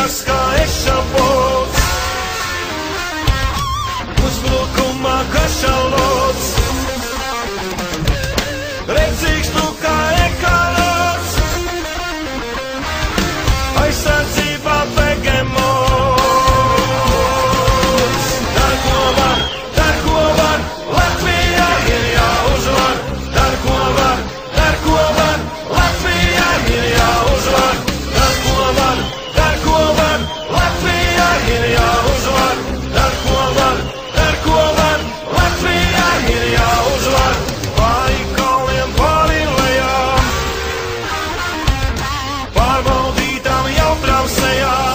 tas, kā ešafots, uzbrukumā kašalots, redzīgs tu kā ekalots, aizsardzībā begemots. Dar ko var, Latvijā ir jāuzvar, dar ko var, Latvijā ir jāuzvar, dar ko var, Latvijā ir jāuzvar, dar ko var, Latvijā ir jāuzvar. Pāri kalniem, pāri lejām, pārbaudītām jautrām sejām.